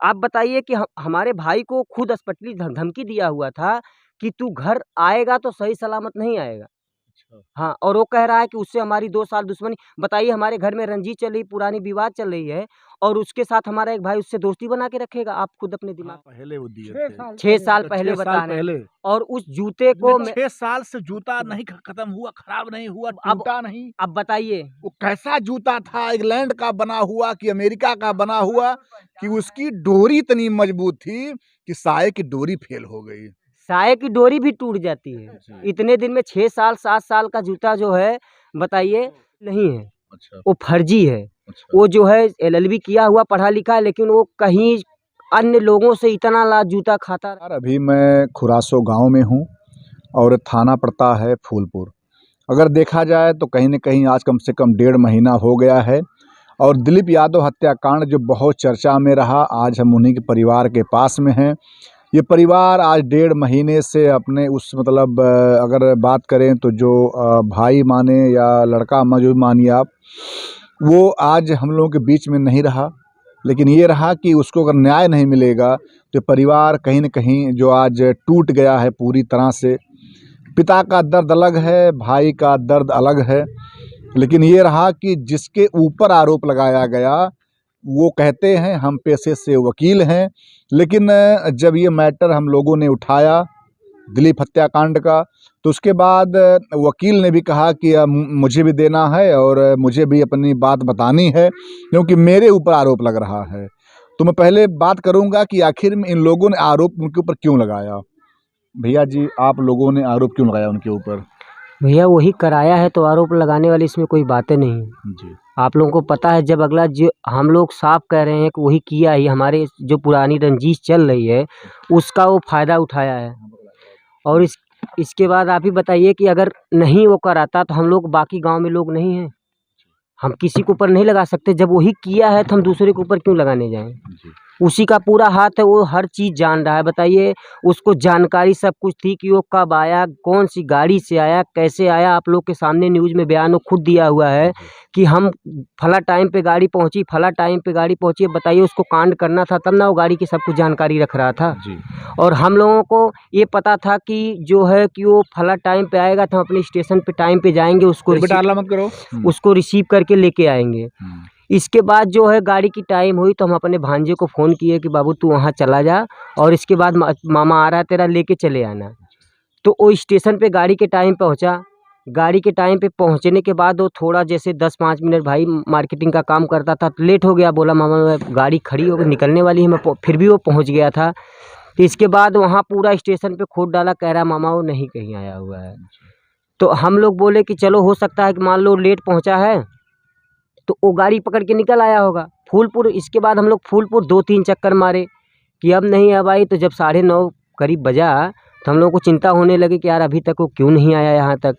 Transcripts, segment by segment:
आप बताइए कि हमारे भाई को खुद स्पष्टली धमकी दिया हुआ था कि तू घर आएगा तो सही सलामत नहीं आएगा। अच्छा। हाँ, और वो कह रहा है कि उससे हमारी 2 साल दुश्मनी। बताइए, हमारे घर में रंजिश चल रही, पुरानी विवाद चल रही है और उसके साथ हमारा एक भाई उससे दोस्ती बना के रखेगा। आप खुद अपने हाँ, दिमाग पहले वो दिए 6 थे। साल 6 साल अच्छा, पहले 6 साल बता रहे हैं। पहले। और उस जूते को मैं 6 साल से जूता नहीं खत्म हुआ, खराब नहीं हुआ, अब टूटा नहीं। अब बताइए, वो कैसा जूता था, इंग्लैंड का बना हुआ कि अमेरिका का बना हुआ, कि उसकी डोरी इतनी मजबूत थी कि साये की डोरी फेल हो गई। साये की डोरी भी टूट जाती है। जी। इतने दिन में 6 साल 7 साल का जूता जो है, बताइए, नहीं है, अच्छा। वो फर्जी है। अच्छा। वो जो है एलएलबी किया हुआ, पढ़ा लिखा है, लेकिन वो कहीं अन्य लोगों से इतना ला जूता खाता। यार अभी मैं खुरासो गांव में हूँ और थाना पड़ता है फूलपुर। अगर देखा जाए तो कहीं न कहीं आज कम से कम 1.5 महीना हो गया है और दिलीप यादव हत्याकांड जो बहुत चर्चा में रहा, आज हम उन्हीं के परिवार के पास में हैं। ये परिवार आज 1.5 महीने से अपने उस मतलब अगर बात करें तो जो भाई माने या लड़का जो मानिए आप, वो आज हम लोगों के बीच में नहीं रहा। लेकिन ये रहा कि उसको अगर न्याय नहीं मिलेगा तो परिवार कहीं न कहीं जो आज टूट गया है पूरी तरह से। पिता का दर्द अलग है, भाई का दर्द अलग है। लेकिन ये रहा कि जिसके ऊपर आरोप लगाया गया, वो कहते हैं हम पेशे से वकील हैं। लेकिन जब ये मैटर हम लोगों ने उठाया दिलीप हत्याकांड का, तो उसके बाद वकील ने भी कहा कि मुझे भी देना है और मुझे भी अपनी बात बतानी है क्योंकि मेरे ऊपर आरोप लग रहा है। तो मैं पहले बात करूंगा कि आखिर में इन लोगों ने आरोप उनके ऊपर क्यों लगाया। भैया जी, आप लोगों ने आरोप क्यों लगाया उनके ऊपर? भैया वही कराया है तो आरोप लगाने वाली इसमें कोई बातें नहीं है। जी। आप लोगों को पता है, जब अगला जो हम लोग साफ कह रहे हैं कि वही किया ही, हमारे जो पुरानी रंजिश चल रही है उसका वो फायदा उठाया है। और इसके बाद आप ही बताइए कि अगर नहीं वो कराता तो हम लोग बाकी गांव में लोग नहीं हैं, हम किसी के ऊपर नहीं लगा सकते। जब वही किया है तो हम दूसरे के ऊपर क्यों लगाने जाएं। जी। उसी का पूरा हाथ है, वो हर चीज़ जान रहा है। बताइए, उसको जानकारी सब कुछ थी कि वो कब आया, कौन सी गाड़ी से आया, कैसे आया। आप लोग के सामने न्यूज़ में बयान वो खुद दिया हुआ है कि हम फला टाइम पे गाड़ी पहुंची, फला टाइम पे गाड़ी पहुंची। बताइए, उसको कांड करना था तब ना वो गाड़ी की सब कुछ जानकारी रख रहा था। जी। और हम लोगों को ये पता था कि जो है कि वो फला टाइम पे आएगा तो हम अपने स्टेशन पे टाइम पे जाएंगे, उसको बेटा हल्ला मत करो। उसको रिसीव करके लेके आएंगे। इसके बाद जो है गाड़ी की टाइम हुई तो हम अपने भांजे को फ़ोन किए कि बाबू तू वहाँ चला जा और इसके बाद मामा आ रहा है तेरा, लेके चले आना। तो वो स्टेशन पे गाड़ी के टाइम पहुँचा। गाड़ी के टाइम पे पहुँचने के बाद वो थोड़ा जैसे 10-5 मिनट, भाई मार्केटिंग का काम करता था तो लेट हो गया। बोला मामा मैं गाड़ी खड़ी हो गई, निकलने वाली है। मैं फिर भी वो पहुँच गया था। तो इसके बाद वहाँ पूरा स्टेशन पे खोद डाला, कह रहा मामा वो नहीं कहीं आया हुआ है। तो हम लोग बोले कि चलो हो सकता है कि मान लो लेट पहुँचा है तो वो गाड़ी पकड़ के निकल आया होगा फूलपुर। इसके बाद हम लोग फूलपुर 2-3 चक्कर मारे कि अब नहीं अब आई। तो जब 9:30 करीब बजा तो हम लोगों को चिंता होने लगी कि यार अभी तक वो क्यों नहीं आया यहाँ तक।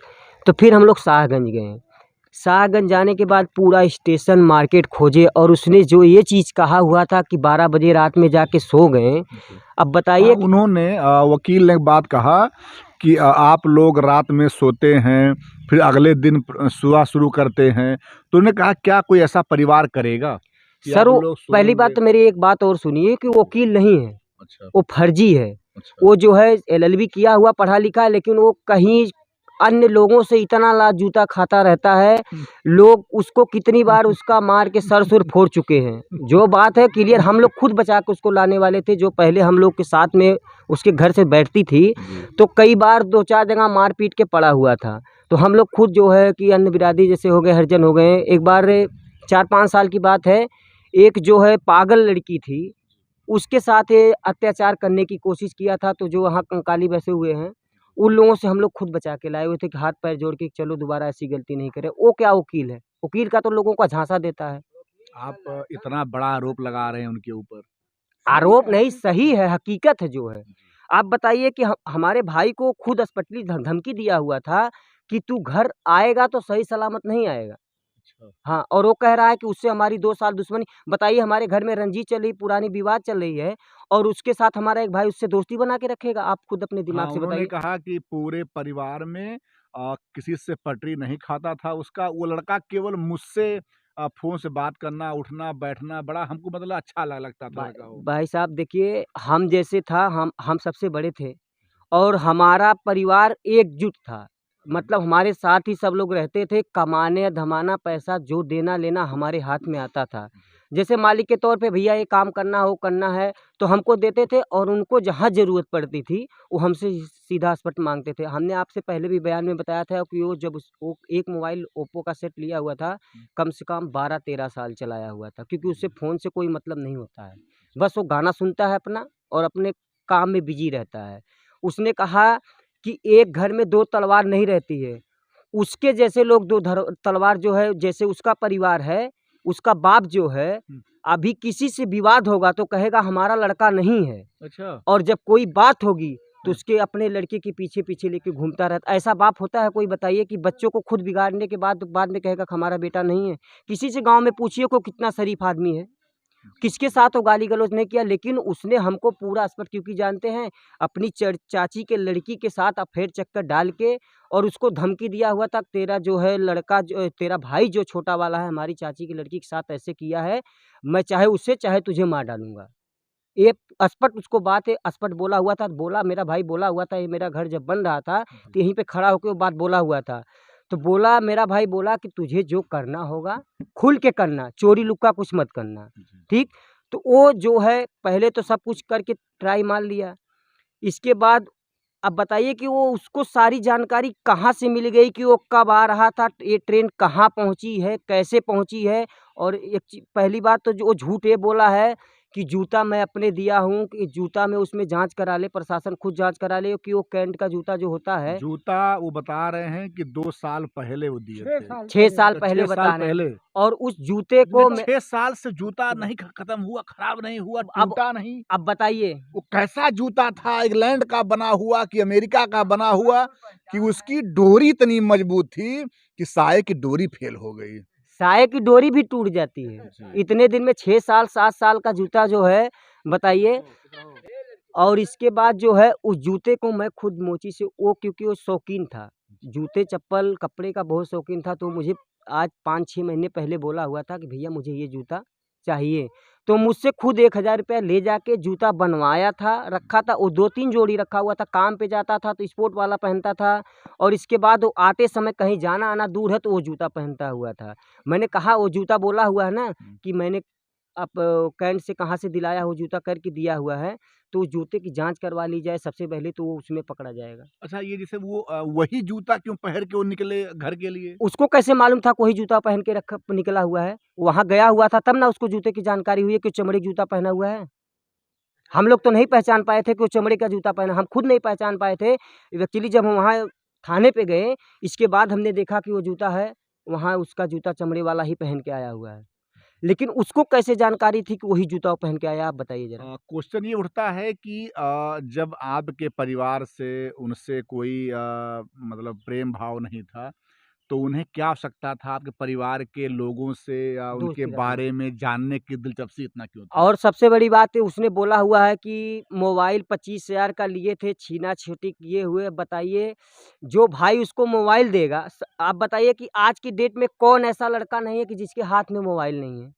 तो फिर हम लोग शाहगंज गए। शाहगंज जाने के बाद पूरा स्टेशन मार्केट खोजे और उसने जो ये चीज़ कहा हुआ था कि 12 बजे रात में जाके सो गए। अब बताइए, उन्होंने वकील ने बात कहा कि आप लोग रात में सोते हैं फिर अगले दिन सुबह शुरू करते हैं, तो उन्होंने कहा क्या कोई ऐसा परिवार करेगा कि सर आप वो लोग पहली बात सोएंगे? तो मेरी एक बात और सुनिए कि वो वकील नहीं है, अच्छा। वो फर्जी है। अच्छा। वो जो है एलएलबी किया हुआ, पढ़ा लिखा है, लेकिन वो कहीं अन्य लोगों से इतना ला जूता खाता रहता है। लोग उसको कितनी बार उसका मार के सर सुर फोड़ चुके हैं। जो बात है क्लियर, हम लोग खुद बचा के उसको लाने वाले थे। जो पहले हम लोग के साथ में उसके घर से बैठती थी तो कई बार 2-4 जगह मार पीट के पड़ा हुआ था। तो हम लोग खुद जो है कि अन्य बिरादरी जैसे हो गए, हरिजन हो गए। एक बार 4-5 साल की बात है, एक जो है पागल लड़की थी, उसके साथ ये अत्याचार करने की कोशिश किया था। तो जो वहाँ कंकाली बसे हुए हैं उन लोगों से हम लोग खुद बचा के लाए हुए थे कि हाथ पैर जोड़ के चलो दोबारा ऐसी गलती नहीं करे। वो क्या वकील है, वकील का तो लोगों का झांसा देता है। आप इतना बड़ा आरोप लगा रहे हैं उनके ऊपर। आरोप नहीं, सही है, हकीकत है जो है। आप बताइए कि हमारे भाई को खुद स्पष्टली धमकी दिया हुआ था कि तू घर आएगा तो सही सलामत नहीं आएगा। अच्छा। हाँ, और वो कह रहा है कि उससे हमारी 2 साल दुश्मनी। बताइए, हमारे घर में रंजिश चल रही, पुरानी विवाद चल रही है और उसके साथ हमारा एक भाई उससे दोस्ती बना के रखेगा। आप खुद अपने हाँ, दिमाग से उन्होंने बताइए। कहा कि पूरे परिवार में किसी से पटरी नहीं खाता था उसका, वो लड़का केवल मुझसे फ़ोन से बात करना, उठना, बैठना बड़ा हमको मतलब अच्छा लगता था लड़का वो। भाई साहब देखिए, हम जैसे था, हम सबसे बड़े थे और हमारा परिवार एकजुट था। मतलब हमारे साथ ही सब लोग रहते थे, कमाने-धमाना, पैसा जो देना-लेना हमारे हाथ में आता था। जैसे मालिक के तौर पे भैया ये काम करना हो, करना है, तो हमको देते थे और उनको जहाँ ज़रूरत पड़ती थी, वो हमसे सीधा स्पष्ट माँगते थे। हमने आपसे पहले भी बयान में बताया था कि वो जब वो एक मोबाइल ओप्पो का सेट लिया हुआ था, कम से कम 12-13 साल चलाया हुआ था, क्योंकि उससे फ़ोन से कोई मतलब नहीं होता है। बस वो गाना सुनता है अपना और अपने काम में बिज़ी रहता है। उसने कहा कि एक घर में 2 तलवार नहीं रहती है। उसके जैसे लोग 2 तलवार जो है, जैसे उसका परिवार है, उसका बाप जो है, अभी किसी से विवाद होगा तो कहेगा हमारा लड़का नहीं है, अच्छा। और जब कोई बात होगी तो उसके अपने लड़के के पीछे-पीछे लेके घूमता रहता है। ऐसा बाप होता है कोई बताइए, कि बच्चों को खुद बिगाड़ने के बाद में कहेगा कि हमारा बेटा नहीं है। किसी से गाँव में पूछिए कोई कितना शरीफ आदमी है। किसके साथ वो गाली-गलौज नहीं किया, लेकिन उसने हमको पूरा स्पष्ट, क्योंकि जानते हैं अपनी चाची के लड़की के साथ अफेयर चक्कर डाल के और उसको धमकी दिया हुआ था, तेरा जो है लड़का, जो तेरा भाई जो छोटा वाला है हमारी चाची की लड़की के साथ ऐसे किया है, मैं चाहे उससे चाहे तुझे मार डालूँगा। ये स्पष्ट उसको बात है, स्पष्ट बोला हुआ था, बोला मेरा भाई बोला हुआ था, ये मेरा घर जब बन रहा था, तो यहीं पे खड़ा होके वो बात बोला हुआ था। तो बोला मेरा भाई बोला कि तुझे जो करना होगा, खुल के करना, चोरी-लुक्का कुछ मत करना, ठीक? तो वो जो है पहले तो सब कुछ करके ट्राई मार लिया। इसके बाद अब बताइए कि वो उसको सारी जानकारी कहाँ से मिल गई, कि वो कब आ रहा था, ये ट्रेन कहाँ पहुँची है, कैसे पहुँची है। और एक पहली बात तो जो वो झूठ ये बोला है कि जूता मैं अपने दिया हूँ, कि जूता में उसमें जाँच करा ले, प्रशासन खुद जाँच करा ले कि वो कैंट का जूता जो होता है, जूता वो बता रहे हैं कि 2 साल पहले वो दिए थे। 6 साल तो पहले 6 साल बता रहे हैं। पहले। और उस जूते को मैं 6 साल से जूता नहीं खत्म हुआ, खराब नहीं हुआ, अब टूटा नहीं। अब बताइए, वो कैसा जूता था, इंग्लैंड का बना हुआ कि अमेरिका का बना हुआ, कि उसकी डोरी इतनी मजबूत थी कि साये की डोरी फेल हो गई। साये की डोरी भी टूट जाती है। जी। इतने दिन में 6 साल 7 साल का जूता जो है, बताइए। और इसके बाद जो है उस जूते को मैं खुद मोची से, वो क्योंकि वो शौकीन था, जूते चप्पल कपड़े का बहुत शौकीन था, तो मुझे आज 5-6 महीने पहले बोला हुआ था कि भैया मुझे ये जूता चाहिए। तो मुझसे खुद 1000 रुपया ले जाके जूता बनवाया था, रखा था। वो 2-3 जोड़ी रखा हुआ था, काम पे जाता था तो स्पोर्ट वाला पहनता था, और इसके बाद वो आते समय कहीं जाना आना दूर है तो वो जूता पहनता हुआ था। मैंने कहा वो जूता बोला हुआ है ना कि मैंने आप कैंट से कहाँ से दिलाया हो जूता करके दिया हुआ है, तो उस जूते की जाँच करवा ली जाए सबसे पहले, तो वो उसमें पकड़ा जाएगा। अच्छा, ये जैसे वो वही जूता क्यों पहन के वो निकले घर के लिए? उसको कैसे मालूम था कोई जूता पहन के रखा निकला हुआ है? वहाँ गया हुआ था तब ना उसको जूते की जानकारी हुई है कि चमड़े का जूता पहना हुआ है। हम लोग तो नहीं पहचान पाए थे कि वो चमड़े का जूता पहना, हम खुद नहीं पहचान पाए थे। एक्चुअली जब हम वहाँ थाने पे गए, इसके बाद हमने देखा कि वो जूता है, वहाँ उसका जूता चमड़े वाला ही पहन के आया हुआ है। लेकिन उसको कैसे जानकारी थी कि वही जूता वो पहन के आया, आप बताइए ज़रा? क्वेश्चन ये उठता है कि जब आपके परिवार से उनसे कोई मतलब प्रेम भाव नहीं था, तो उन्हें क्या आवश्यकता था आपके परिवार के लोगों से या उनके दोस्ती रखने बारे की। में जानने की दिलचस्पी इतना क्यों थी? और सबसे बड़ी बात है, उसने बोला हुआ है कि मोबाइल 25,000 का लिए थे, छीना-छोटी किए हुए। बताइए, जो भाई उसको मोबाइल देगा, आप बताइए कि आज की डेट में कौन ऐसा लड़का नहीं है कि जिसके हाथ में मोबाइल नहीं है?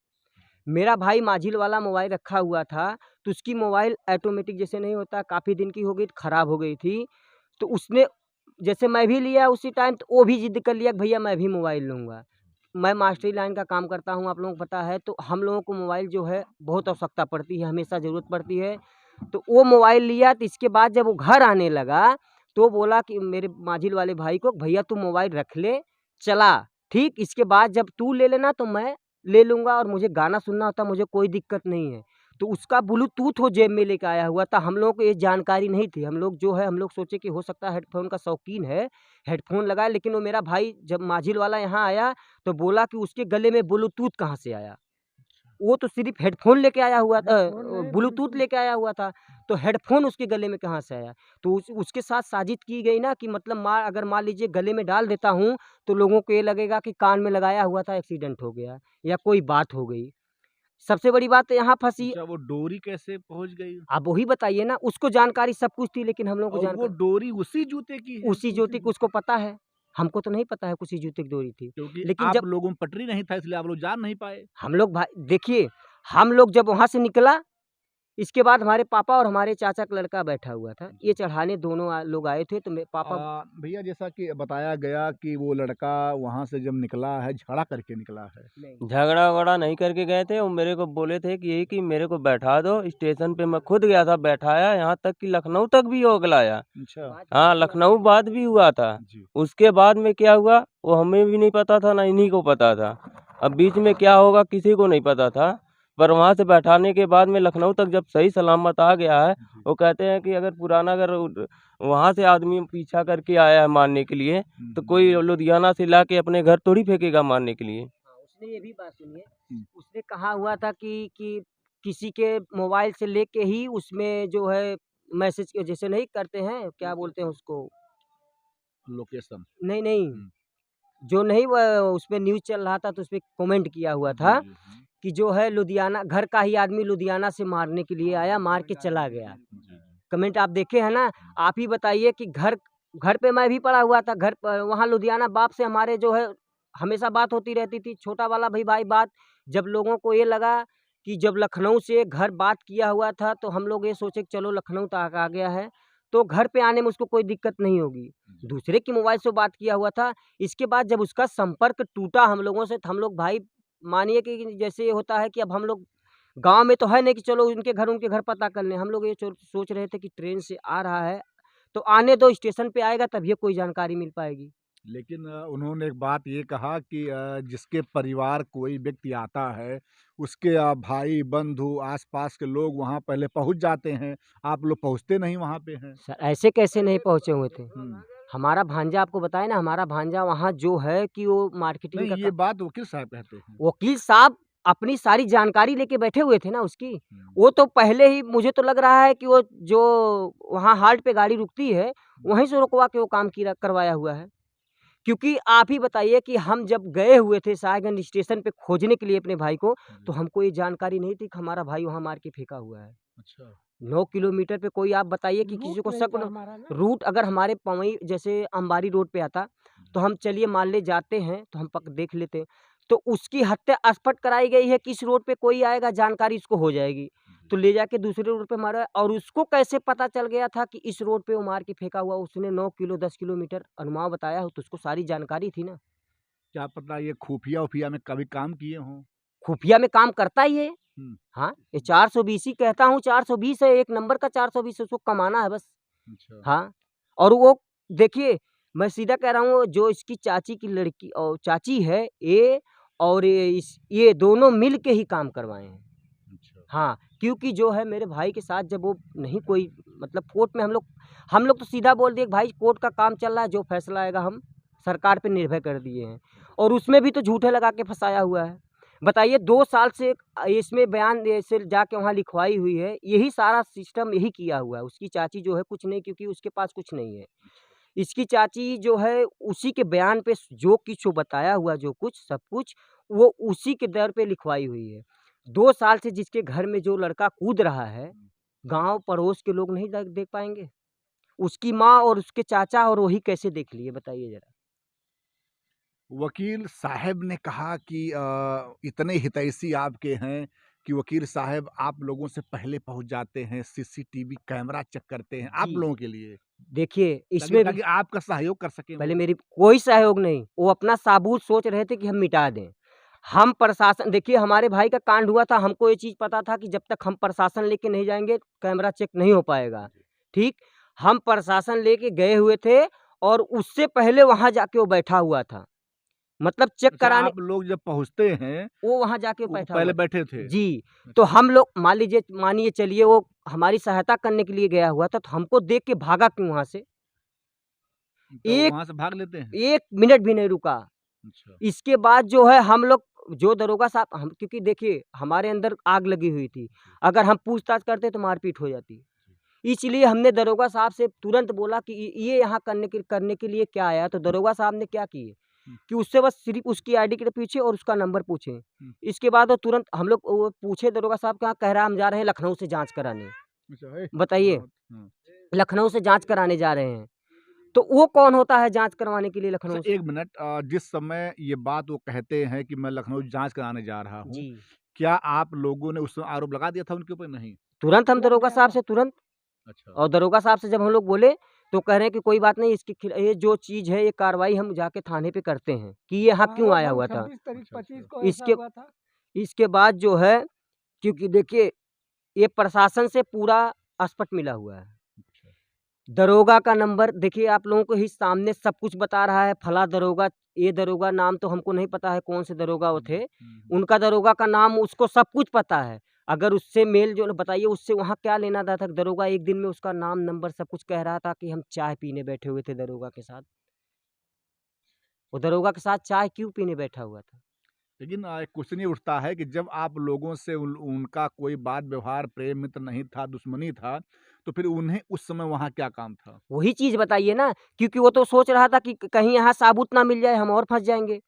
मेरा भाई माझिल वाला मोबाइल रखा हुआ था, तो उसकी मोबाइल ऑटोमेटिक जैसे नहीं होता, काफ़ी दिन की हो गई, खराब हो गई थी। तो उसने, जैसे मैं भी लिया उसी टाइम, तो वो भी ज़िद कर लिया कि भैया मैं भी मोबाइल लूँगा। मैं मास्टरी लाइन का काम करता हूँ, आप लोगों को पता है, तो हम लोगों को मोबाइल जो है बहुत आवश्यकता पड़ती है, हमेशा ज़रूरत पड़ती है। तो वो मोबाइल लिया, तो इसके बाद जब वो घर आने लगा, तो बोला कि मेरे माझिल वाले भाई को, भैया तू मोबाइल रख ले, चला, ठीक? इसके बाद जब तू ले लेना तो मैं ले लूँगा, और मुझे गाना सुनना होता मुझे कोई दिक्कत नहीं है। तो उसका ब्लूटूथ वो जेब में लेके आया हुआ था, हम लोगों को ये जानकारी नहीं थी। हम लोग जो है, हम लोग सोचे कि हो सकता है हेडफ़ोन का शौकीन है, हेडफ़ोन लगाए। लेकिन वो मेरा भाई जब माझिल वाला यहाँ आया, तो बोला कि उसके गले में ब्लूटूथ कहाँ से आया? वो तो सिर्फ़ हेडफ़ोन लेके आया हुआ था, ब्लूटूथ लेके आया हुआ था, तो हेडफ़ोन उसके गले में कहाँ से आया? तो उसके साथ साजिश की गई ना, कि मतलब अगर मान लीजिए गले में डाल देता हूँ, तो लोगों को ये लगेगा कि कान में लगाया हुआ था, एक्सीडेंट हो गया या कोई बात हो गई। सबसे बड़ी बात यहाँ फँसी। अच्छा, वो डोरी कैसे पहुँच गई? आप वही बताइए ना, उसको जानकारी सब कुछ थी, लेकिन हम लोगों को और वो जानकारी डोरी उसी जूते की है? उसी ज्योति को उसको पता है। हमको तो नहीं पता है कुछ ही जूते की डोरी थी। क्योंकि लेकिन आप जब लोगों में पटरी नहीं था इसलिए आप लोग जान नहीं पाए। हम लोग भाई देखिए, हम लोग जब वहाँ से निकला, इसके बाद हमारे पापा और हमारे चाचा का लड़का बैठा हुआ था। ये चढ़ाने दोनों लोग आए थे, तो मेरे पापा भैया जैसा कि बताया गया कि वो लड़का वहाँ से जब निकला है झगड़ा करके निकला है। झगड़ा वगड़ा नहीं करके गए थे। वो मेरे को बोले थे कि यही कि मेरे को बैठा दो स्टेशन पे। मैं खुद गया था, बैठाया, यहाँ तक कि लखनऊ तक भी हो गलाया। अच्छा। हाँ, लखनऊ बात भी हुआ था। जी। उसके बाद में क्या हुआ वो हमें भी नहीं पता था, ना इन्हीं को पता था। अब बीच में क्या होगा किसी को नहीं पता था। पर वहाँ से बैठाने के बाद में लखनऊ तक जब सही सलामत आ गया है, वो कहते हैं कि अगर पुराना अगर वहाँ से आदमी पीछा करके आया है मारने के लिए, तो कोई लुधियाना से ला के अपने घर थोड़ी फेंकेगा मारने के लिए। हाँ, उसने ये भी बात सुनी है। उसने कहा हुआ था कि किसी के मोबाइल से लेके ही उसमें जो है मैसेज जैसे नहीं करते हैं, क्या बोलते हैं उसको? लोकेशन। नहीं, नहीं, जो नहीं वो उसपे न्यूज़ चल रहा था तो उसपे कमेंट किया हुआ था कि जो है लुधियाना घर का ही आदमी लुधियाना से मारने के लिए आया, मार के चला गया। कमेंट आप देखे हैं ना? आप ही बताइए कि घर घर पे मैं भी पड़ा हुआ था, घर प वहाँ लुधियाना बाप से हमारे जो है हमेशा बात होती रहती थी। छोटा वाला भाई बात जब लोगों को ये लगा कि जब लखनऊ से घर बात किया हुआ था, तो हम लोग ये सोचे कि चलो लखनऊ तक आ गया है, तो घर पे आने में उसको कोई दिक्कत नहीं होगी। दूसरे के मोबाइल से बात किया हुआ था। इसके बाद जब उसका संपर्क टूटा हम लोगों से, तो हम लोग भाई मानिए कि जैसे ये होता है कि अब हम लोग गाँव में तो है नहीं कि चलो उनके घर पता कर लें। हम लोग ये सोच रहे थे कि ट्रेन से आ रहा है, तो आने दो, स्टेशन पे आएगा तभी कोई जानकारी मिल पाएगी। लेकिन उन्होंने एक बात ये कहा कि जिसके परिवार कोई व्यक्ति आता है, उसके भाई, बंधु, आस-पास के लोग वहाँ पहले पहुँच जाते हैं, आप लोग पहुँचते नहीं वहाँ पे हैं। सर ऐसे कैसे नहीं पहुँचे हुए थे? हुँ। हमारा भांजा आपको बताया ना, हमारा भांजा वहाँ जो है कि वो मार्केटिंग नहीं, का ये बात वकील साहब कहते हैं। वकील साहब अपनी सारी जानकारी लेके बैठे हुए थे ना उसकी। हुँ। वो तो पहले ही मुझे तो लग रहा है कि वो जो वहाँ हाल्ट पे गाड़ी रुकती है, वहीं से रुकवा के वो काम किया करवाया हुआ है। क्योंकि आप ही बताइए कि हम जब गए हुए थे साहेबगंज स्टेशन पे खोजने के लिए अपने भाई को, तो हमको ये जानकारी नहीं थी कि हमारा भाई वहाँ मार के फेंका हुआ है। अच्छा। 9 किलोमीटर पे कोई आप बताइए कि किसी को शक न रूट अगर हमारे पवई जैसे अंबारी रोड पे आता, तो हम चलिए मान ले जाते हैं, तो हम पक देख लेते। तो उसकी हत्या स्पष्ट कराई गई है कि इस रोड पे कोई आएगा, जानकारी इसको हो जाएगी। तो ले जाके दूसरे रोड पे मारा और उसको कैसे पता चल गया था कि इस रोड पे वो मार के फेंका हुआ? उसने 9 किलो 10 किलोमीटर अनुमान बताया हो, तो उसको सारी जानकारी थी ना। क्या पता ये खुफिया-वुफिया में कभी काम किए हों? खुफिया में काम करता ही है। हुँ। हाँ, ये 420 ही कहता हूँ, 420 है, एक नंबर का 420 उसको कमाना है बस। अच्छा। हाँ, और वो देखिए, मैं सीधा कह रहा हूँ, जो इसकी चाची की लड़की और चाची है, ये और ये दोनों मिल के ही काम करवाए हैं। अच्छा। हाँ, क्योंकि जो है मेरे भाई के साथ जब वो नहीं कोई मतलब कोर्ट में हम लोग तो सीधा बोल दिए कि भाई कोर्ट का काम चल रहा है, जो फैसला आएगा हम सरकार पे निर्भर कर दिए हैं। और उसमें भी तो झूठे लगा के फँसाया हुआ है। बताइए 2 साल से इसमें बयान ऐसे जाके वहाँ लिखवाई हुई है, यही सारा सिस्टम यही किया हुआ है। उसकी चाची जो है कुछ नहीं, क्योंकि उसके पास कुछ नहीं है। इसकी चाची जो है उसी के बयान पे जो कुछ वो बताया हुआ, जो कुछ सब कुछ वो उसी के दर पे लिखवाई हुई है। 2 साल से जिसके घर में जो लड़का कूद रहा है, गाँव पड़ोस के लोग नहीं देख पाएँगे? उसकी माँ और उसके चाचा और वही कैसे देख लिए बताइए ज़रा? वकील साहब ने कहा कि इतने हितैषी आपके हैं कि वकील साहब आप लोगों से पहले पहुँच जाते हैं, सीसीटीवी कैमरा चेक करते हैं आप जी। लोगों के लिए, देखिए इसमें भी ताकि आपका सहयोग कर सकें पहले वो। मेरी कोई सहयोग नहीं, वो अपना साबूत सोच रहे थे कि हम मिटा दें। हम प्रशासन देखिए हमारे भाई का कांड हुआ था, हमको ये चीज़ पता था कि जब तक हम प्रशासन लेके नहीं जाएँगे, कैमरा चेक नहीं हो पाएगा, ठीक? हम प्रशासन लेके गए हुए थे और उससे पहले वहाँ जाके वो बैठा हुआ था। मतलब चेक अच्छा, कराने आप लोग जब पहुँचते हैं, वो वहाँ जाके वो बैठा पहले हुआ था। बैठे थे? जी, तो हम लोग मानिए चलिए वो हमारी सहायता करने के लिए गया हुआ था, तो हमको देख के भागा क्यों वहाँ से? तो एक वहाँ से भाग लेते हैं? 1 मिनट भी नहीं रुका। अच्छा। इसके बाद जो है हम लोग जो दरोगा साहब हम क्योंकि देखिए हमारे अंदर आग लगी हुई थी। अगर हम पूछताछ करते तो मारपीट हो जाती। इसलिए हमने दरोगा साहब से तुरंत बोला कि ये यहाँ करने के लिए क्या आया? तो दरोगा साहब ने क्या किए हुँ। कि उससे बस सिर्फ़ उसकी आईडी के पूछे और उसका नंबर पूछे। हुँ। इसके बाद वो तुरंत हम लोग वो पूछे दरोगा साहब कहाँ कह रहा है हम जा रहे हैं लखनऊ से जाँच कराने। अच्छा है? बताइए, हाँ। लखनऊ से जाँच कराने जा रहे हैं। तो वो कौन होता है जांच करवाने के लिए लखनऊ अच्छा, से? एक मिनट, जिस समय ये बात वो कहते हैं कि मैं लखनऊ जांच कराने जा रहा हूँ, जी, क्या आप लोगों ने उस समय आरोप लगा दिया था उनके ऊपर? नहीं। तुरंत हम दरोगा साहब से तुरंत, अच्छा। और दरोगा साहब से जब हम लोग बोले तो कह रहे हैं कि कोई बात नहीं, इसकी ये जो चीज़ है ये कार्रवाई हम जाके थाने पे करते हैं कि ये यहाँ क्यों आया हुआ था। 26 तारीख अच्छा, 25 अच्छा। को ऐसा इसके हुआ था। इसके बाद जो है, क्योंकि देखिए ये प्रशासन से पूरा अस्पष्ट मिला हुआ है। अच्छा। दरोगा का नंबर देखिए, आप लोगों को ही सामने सब कुछ बता रहा है, फला दरोगा, ये दरोगा, नाम तो हमको नहीं पता है कौन से दरोगा वो थे। उनका दरोगा का नाम उसको सब कुछ पता है। अगर उससे मेल जो बताइए, उससे वहाँ क्या लेना देना था? दरोगा एक दिन में उसका नाम, नंबर सब कुछ कह रहा था कि हम चाय पीने बैठे हुए थे दरोगा के साथ। वो दरोगा के साथ चाय क्यों पीने बैठा हुआ था? लेकिन एक क्वेश्चन ये उठता है कि जब आप लोगों से उनका कोई बात व्यवहार, प्रेम मित्र नहीं था, दुश्मनी था, तो फिर उन्हें उस समय वहाँ क्या काम था? वही चीज़ बताइए ना, क्योंकि वो तो सोच रहा था कि कहीं यहाँ साबुत ना मिल जाए, हम और फँस जाएँगे।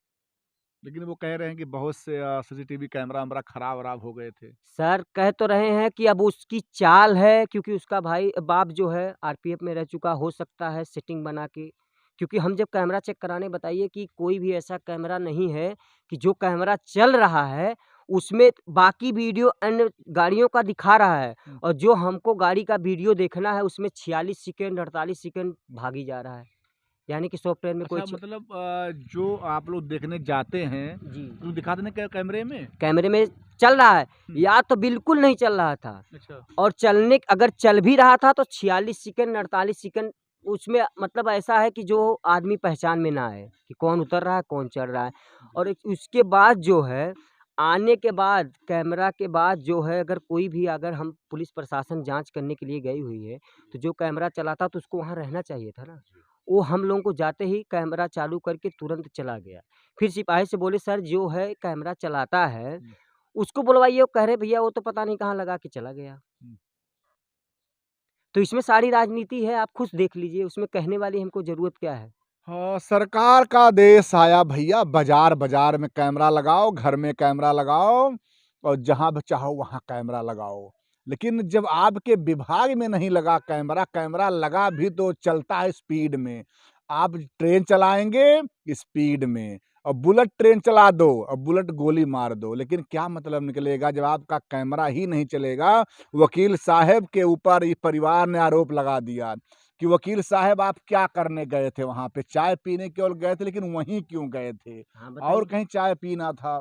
लेकिन वो कह रहे हैं कि बहुत से सीसीटीवी कैमरा-वैमरा खराब-वराब हो गए थे। सर कह तो रहे हैं कि अब उसकी चाल है, क्योंकि उसका भाई बाप जो है आरपीएफ में रह चुका, हो सकता है सेटिंग बना के, क्योंकि हम जब कैमरा चेक कराने, बताइए कि कोई भी ऐसा कैमरा नहीं है कि जो कैमरा चल रहा है उसमें बाकी वीडियो अन्य गाड़ियों का दिखा रहा है, और जो हमको गाड़ी का वीडियो देखना है उसमें 46 सेकंड 48 सेकंड भागी जा रहा है, यानी कि सॉफ्टवेयर में कोई अच्छा, मतलब जो आप लोग देखने जाते हैं, जी, तो दिखाते नहीं क्या कैमरे में? कैमरे में चल रहा है हुँ। या तो बिल्कुल नहीं चल रहा था, अच्छा। और चलने अगर चल भी रहा था तो 46 सेकंड 48 सेकंड उसमें, मतलब ऐसा है कि जो आदमी पहचान में ना आए कि कौन उतर रहा है, कौन चढ़ रहा है। और उसके बाद जो है, आने के बाद, कैमरा के बाद जो है, अगर कोई भी, अगर हम पुलिस प्रशासन जांच करने के लिए गई हुई है, तो जो कैमरा चला था तो उसको वहाँ रहना चाहिए था ना। वो हम लोगों को जाते ही कैमरा चालू करके तुरंत चला गया। फिर सिपाही से बोले, सर जो है कैमरा चलाता है उसको बुलवाइए। वो कह रहे भैया वो तो पता नहीं कहाँ लगा के चला गया। हुँ। तो इसमें सारी राजनीति है, आप खुद देख लीजिए, उसमें कहने वाली हमको ज़रूरत क्या है? हाँ, सरकार का देश आया भैया, बाज़ार-बाज़ार में कैमरा लगाओ, घर में कैमरा लगाओ और जहाँ भी चाहो वहाँ कैमरा लगाओ। लेकिन जब आपके विभाग में नहीं लगा कैमरा, कैमरा लगा भी तो चलता है स्पीड में। आप ट्रेन चलाएँगे स्पीड में, और बुलेट ट्रेन चला दो और बुलेट गोली मार दो, लेकिन क्या मतलब निकलेगा जब आपका कैमरा ही नहीं चलेगा। वकील साहब के ऊपर ये परिवार ने आरोप लगा दिया कि वकील साहब आप क्या करने गए थे वहाँ पे? चाय पीने केवल गए थे, लेकिन वहीं क्यों गए थे? हाँ, और बताइए। कहीं चाय पीना था।